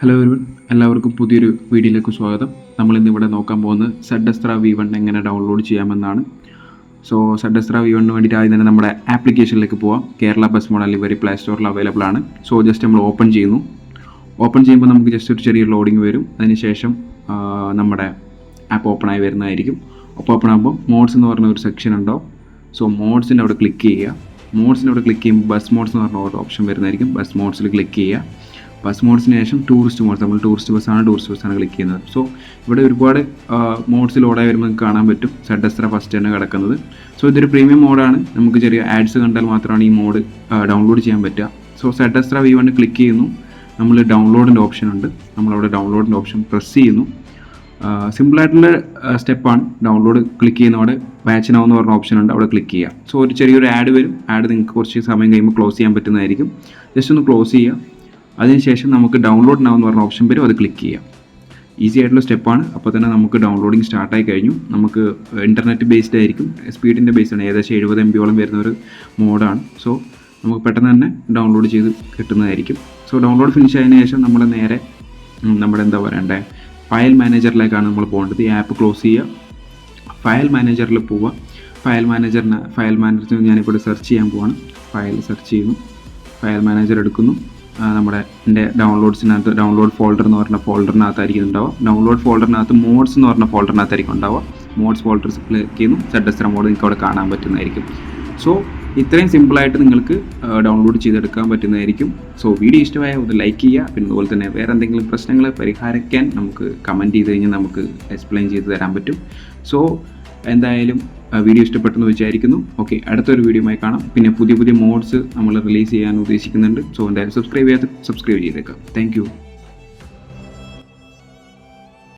Hello എല്ലാവർക്കും പുതിയൊരു വീഡിയോയിലേക്ക് സ്വാഗതം. നമ്മളിന്നിവിടെ നോക്കാൻ പോകുന്നത് ZStra V1 എങ്ങനെ ഡൗൺലോഡ് ചെയ്യാമെന്നാണ്. സോ ZStra V1 വേണ്ടിയിട്ട് ആദ്യം തന്നെ നമ്മുടെ ആപ്ലിക്കേഷനിലേക്ക് പോവാം. Kerala bus model livery play സ്റ്റോറിൽ അവൈലബിൾ ആണ്. സോ ജസ്റ്റ് നമ്മൾ ഓപ്പൺ ചെയ്യുന്നു. ഓപ്പൺ ചെയ്യുമ്പോൾ നമുക്ക് ജസ്റ്റ് ഒരു ചെറിയ ലോഡിങ് വരും. അതിനുശേഷം നമ്മുടെ ആപ്പ് ഓപ്പൺ ആയി വരുന്നതായിരിക്കും. ഓപ്പൺ ആകുമ്പോൾ മോഡ്സ് എന്ന് പറഞ്ഞ ഒരു സെക്ഷൻ ഉണ്ടാവും. സോ മോഡ്സിൻ്റെ അവിടെ ക്ലിക്ക് ചെയ്യുക. മോഡ്സിൻ്റെ അവിടെ ക്ലിക്ക് ചെയ്യുമ്പോൾ ബസ് മോഡ്സ് എന്ന് പറഞ്ഞ ഒരു ഓപ്ഷൻ വരുന്നതായിരിക്കും. ബസ് മോഡ്സിൽ ക്ലിക്ക് ചെയ്യുക. ബസ് മോഡ്സിന് ശേഷം ടൂറിസ്റ്റ് മോഡ്സ്, നമ്മൾ ടൂറിസ്റ്റ് ബസ്സാണ് ക്ലിക്ക് ചെയ്യുന്നത്. സോ ഇവിടെ ഒരുപാട് മോഡ്സ് ലോഡായി വരുമ്പോൾ നമുക്ക് കാണാൻ പറ്റും ZStra ഫസ്റ്റ് തന്നെ കിടക്കുന്നത്. സോ ഇതൊരു പ്രീമിയം മോഡാണ്. നമുക്ക് ചെറിയ ആഡ്സ് കണ്ടാൽ മാത്രമാണ് ഈ മോഡ് ഡൗൺലോഡ് ചെയ്യാൻ പറ്റുക. സോ ZStra V1 ക്ലിക്ക് ചെയ്യുന്നു. നമ്മൾ ഡൗൺലോഡിൻ്റെ ഓപ്ഷൻ ഉണ്ട്. നമ്മളവിടെ ഡൗൺലോഡിൻ്റെ ഓപ്ഷൻ പ്രസ് ചെയ്യുന്നു. സിമ്പിളായിട്ടുള്ള സ്റ്റെപ്പാണ്. ഡൗൺലോഡ് ക്ലിക്ക് ചെയ്യുന്നവിടെ വാച്ച് നൗ എന്ന് പറഞ്ഞ ഓപ്ഷൻ ഉണ്ട്, അവിടെ ക്ലിക്ക് ചെയ്യുക. സോ ഒരു ചെറിയൊരു ആഡ് വരും. ആഡ് നിങ്ങൾക്ക് കുറച്ച് സമയം കഴിയുമ്പോൾ ക്ലോസ് ചെയ്യാൻ പറ്റുന്നതായിരിക്കും. ജസ്റ്റ് ഒന്ന് ക്ലോസ് ചെയ്യുക. അതിനുശേഷം നമുക്ക് ഡൗൺലോഡ് നൗ എന്ന് പറഞ്ഞ ഓപ്ഷൻ വരും, അത് ക്ലിക്ക് ചെയ്യാം. ഈസി ആയിട്ടുള്ള സ്റ്റെപ്പാണ്. അപ്പോൾ തന്നെ നമുക്ക് ഡൗൺലോഡിങ് സ്റ്റാർട്ടായി കഴിഞ്ഞു. നമുക്ക് ഇൻ്റർനെറ്റ് ബേസ്ഡ് ആയിരിക്കും, സ്പീഡിൻ്റെ ബേസ്ഡാണ്. ഏകദേശം 70 MB വരുന്ന ഒരു മോഡാണ്. സോ നമുക്ക് പെട്ടെന്ന് തന്നെ ഡൗൺലോഡ് ചെയ്ത് കിട്ടുന്നതായിരിക്കും. സോ ഡൗൺലോഡ് ഫിനിഷ് ആയതിനു ശേഷം നമ്മൾ നേരെ നമ്മുടെ ഫയൽ മാനേജറിലേക്കാണ് നമ്മൾ പോകേണ്ടത്. ഈ ആപ്പ് ക്ലോസ് ചെയ്യുക, ഫയൽ മാനേജറിൽ പോവുക. ഫയൽ മാനേജർ ഞാനിപ്പോൾ സെർച്ച് ചെയ്യാൻ പോവാണ്. ഫയൽ സെർച്ച് ചെയ്യുന്നു, ഫയൽ മാനേജർ എടുക്കുന്നു. എൻ്റെ ഡൗൺലോഡ്സിനകത്ത് ഡൗൺലോഡ് ഫോൾഡർ എന്ന് പറഞ്ഞ ഫോൾഡറിനകത്തായിരിക്കും ഉണ്ടാവുക. ഡൗൺലോഡ് ഫോൾഡറിനകത്ത് മോഡ്സ് എന്ന് പറഞ്ഞ ഫോൾഡറിനകത്തായിരിക്കും ഉണ്ടാവുക. മോഡ്സ് ഫോൾഡേഴ്സ് ക്ലിക്ക് ചെയ്യുന്നു. ZStra മോഡ് നിങ്ങൾക്ക് അവിടെ കാണാൻ പറ്റുന്നതായിരിക്കും. സോ ഇത്രയും സിമ്പിളായിട്ട് നിങ്ങൾക്ക് ഡൗൺലോഡ് ചെയ്തെടുക്കാൻ പറ്റുന്നതായിരിക്കും. സോ വീഡിയോ ഇഷ്ടമായ ഒന്ന് ലൈക്ക് ചെയ്യുക. പിന്നെ അതുപോലെ തന്നെ വേറെ എന്തെങ്കിലും പ്രശ്നങ്ങൾ പരിഹരിക്കാൻ നമുക്ക് കമൻറ്റ് ചെയ്ത് കഴിഞ്ഞാൽ നമുക്ക് എക്സ്പ്ലെയിൻ ചെയ്ത് തരാൻ പറ്റും. സോ എന്തായാലും വീഡിയോ ഇഷ്ടപ്പെട്ടെന്ന് വിചാരിക്കുന്നു. ഓക്കെ, അടുത്തൊരു വീഡിയോയുമായി കാണാം. പിന്നെ പുതിയ മോഡ്സ് നമ്മൾ റിലീസ് ചെയ്യാൻ ഉദ്ദേശിക്കുന്നുണ്ട്. സോ എന്തായാലും സബ്സ്ക്രൈബ് ചെയ്തേക്കാം. Thank you.